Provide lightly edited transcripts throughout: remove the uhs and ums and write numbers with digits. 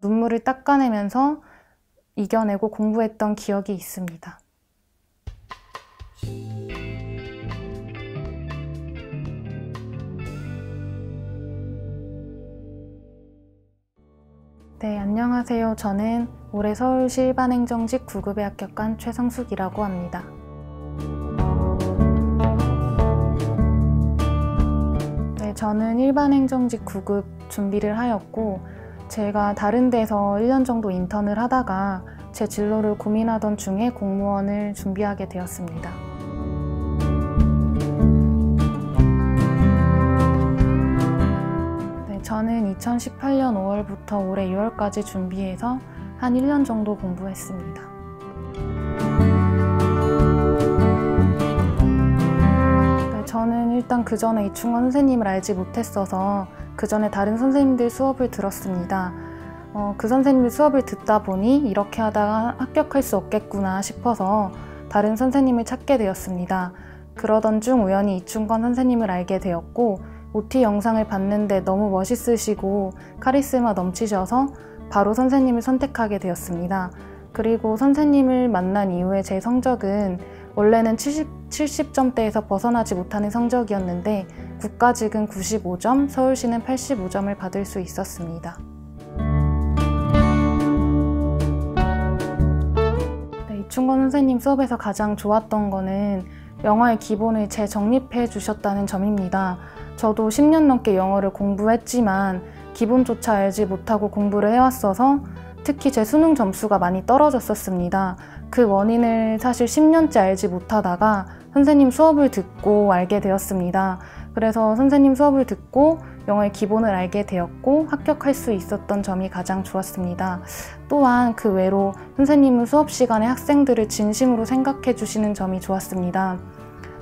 눈물을 닦아내면서 이겨내고 공부했던 기억이 있습니다. 네, 안녕하세요. 저는 올해 서울시 일반행정직 9급에 합격한 최성숙이라고 합니다. 네, 저는 일반행정직 9급 준비를 하였고, 제가 다른 데서 1년 정도 인턴을 하다가 제 진로를 고민하던 중에 공무원을 준비하게 되었습니다. 네, 저는 2018년 5월부터 올해 6월까지 준비해서 한 1년 정도 공부했습니다. 네, 저는 일단 그 전에 이충건 선생님을 알지 못했어서 그 전에 다른 선생님들 수업을 들었습니다. 그 선생님들 수업을 듣다 보니 이렇게 하다가 합격할 수 없겠구나 싶어서 다른 선생님을 찾게 되었습니다. 그러던 중 우연히 이충건 선생님을 알게 되었고, OT 영상을 봤는데 너무 멋있으시고 카리스마 넘치셔서 바로 선생님을 선택하게 되었습니다. 그리고 선생님을 만난 이후에 제 성적은 원래는 70점대에서 벗어나지 못하는 성적이었는데 국가직은 95점, 서울시는 85점을 받을 수 있었습니다. 네, 이충건 선생님 수업에서 가장 좋았던 거는 영어의 기본을 재정립해 주셨다는 점입니다. 저도 10년 넘게 영어를 공부했지만 기본조차 알지 못하고 공부를 해왔어서 특히 제 수능 점수가 많이 떨어졌었습니다. 그 원인을 사실 10년째 알지 못하다가 선생님 수업을 듣고 알게 되었습니다. 그래서 선생님 수업을 듣고 영어의 기본을 알게 되었고 합격할 수 있었던 점이 가장 좋았습니다. 또한 그 외로 선생님은 수업 시간에 학생들을 진심으로 생각해 주시는 점이 좋았습니다.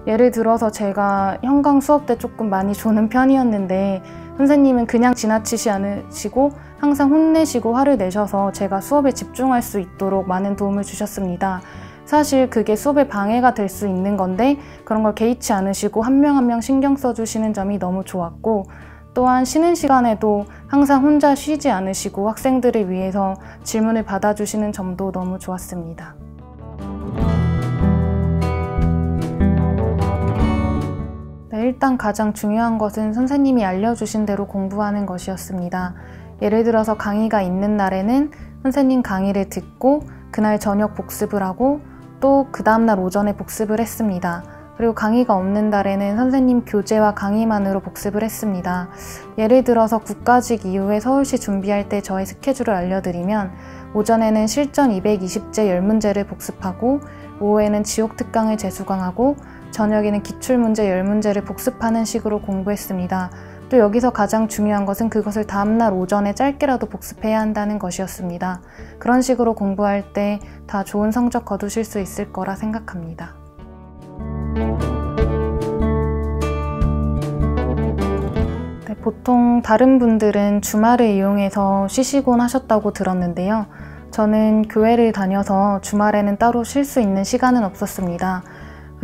예를 들어서 제가 현강 수업 때 조금 많이 조는 편이었는데 선생님은 그냥 지나치지 않으시고 항상 혼내시고 화를 내셔서 제가 수업에 집중할 수 있도록 많은 도움을 주셨습니다. 사실 그게 수업에 방해가 될 수 있는 건데 그런 걸 개의치 않으시고 한 명 한 명 신경 써주시는 점이 너무 좋았고, 또한 쉬는 시간에도 항상 혼자 쉬지 않으시고 학생들을 위해서 질문을 받아주시는 점도 너무 좋았습니다. 네, 일단 가장 중요한 것은 선생님이 알려주신 대로 공부하는 것이었습니다. 예를 들어서 강의가 있는 날에는 선생님 강의를 듣고 그날 저녁 복습을 하고 또 그 다음날 오전에 복습을 했습니다. 그리고 강의가 없는 날에는 선생님 교재와 강의만으로 복습을 했습니다. 예를 들어서 국가직 이후에 서울시 준비할 때 저의 스케줄을 알려드리면 오전에는 실전 220제 10문제를 복습하고 오후에는 지옥특강을 재수강하고 저녁에는 기출문제 10문제를 복습하는 식으로 공부했습니다. 또 여기서 가장 중요한 것은 그것을 다음날 오전에 짧게라도 복습해야 한다는 것이었습니다. 그런 식으로 공부할 때 다 좋은 성적 거두실 수 있을 거라 생각합니다. 네, 보통 다른 분들은 주말을 이용해서 쉬시곤 하셨다고 들었는데요. 저는 교회를 다녀서 주말에는 따로 쉴 수 있는 시간은 없었습니다.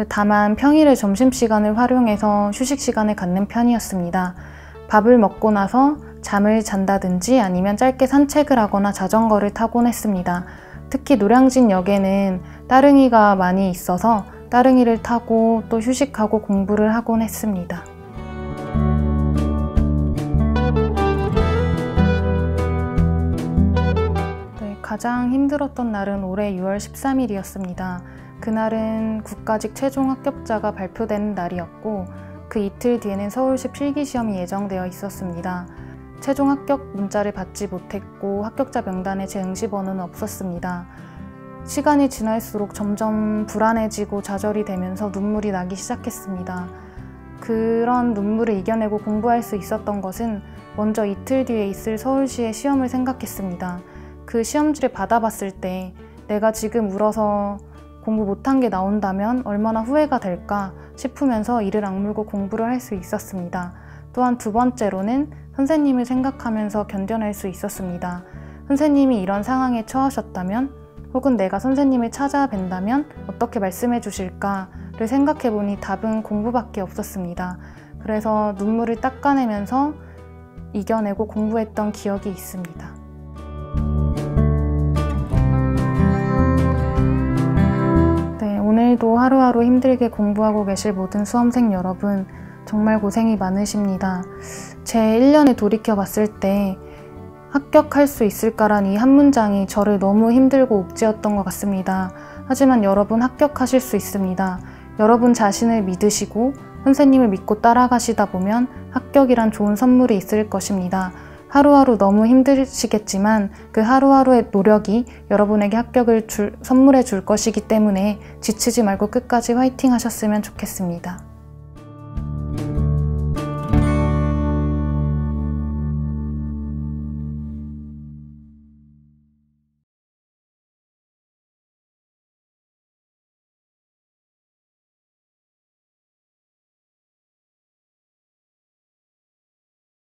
다만 평일에 점심시간을 활용해서 휴식 시간을 갖는 편이었습니다. 밥을 먹고 나서 잠을 잔다든지 아니면 짧게 산책을 하거나 자전거를 타곤 했습니다. 특히 노량진역에는 따릉이가 많이 있어서 따릉이를 타고 또 휴식하고 공부를 하곤 했습니다. 네, 가장 힘들었던 날은 올해 6월 13일이었습니다. 그날은 국가직 최종 합격자가 발표되는 날이었고 그 이틀 뒤에는 서울시 필기시험이 예정되어 있었습니다. 최종 합격 문자를 받지 못했고 합격자 명단에 제 응시번호는 없었습니다. 시간이 지날수록 점점 불안해지고 좌절이 되면서 눈물이 나기 시작했습니다. 그런 눈물을 이겨내고 공부할 수 있었던 것은 먼저 이틀 뒤에 있을 서울시의 시험을 생각했습니다. 그 시험지를 받아봤을 때 내가 지금 울어서 공부 못한 게 나온다면 얼마나 후회가 될까 싶으면서 이를 악물고 공부를 할 수 있었습니다. 또한 두 번째로는 선생님을 생각하면서 견뎌낼 수 있었습니다. 선생님이 이런 상황에 처하셨다면 혹은 내가 선생님을 찾아뵌다면 어떻게 말씀해 주실까를 생각해보니 답은 공부밖에 없었습니다. 그래서 눈물을 닦아내면서 이겨내고 공부했던 기억이 있습니다. 정말로 힘들게 공부하고 계실 모든 수험생 여러분, 정말 고생이 많으십니다. 제 1년에 돌이켜 봤을 때 합격할 수 있을까란 이 한 문장이 저를 너무 힘들고 옥죄었던 것 같습니다. 하지만 여러분 합격하실 수 있습니다. 여러분 자신을 믿으시고 선생님을 믿고 따라가시다 보면 합격이란 좋은 선물이 있을 것입니다. 하루하루 너무 힘드시겠지만 그 하루하루의 노력이 여러분에게 합격을 선물해 줄 것이기 때문에 지치지 말고 끝까지 화이팅 하셨으면 좋겠습니다.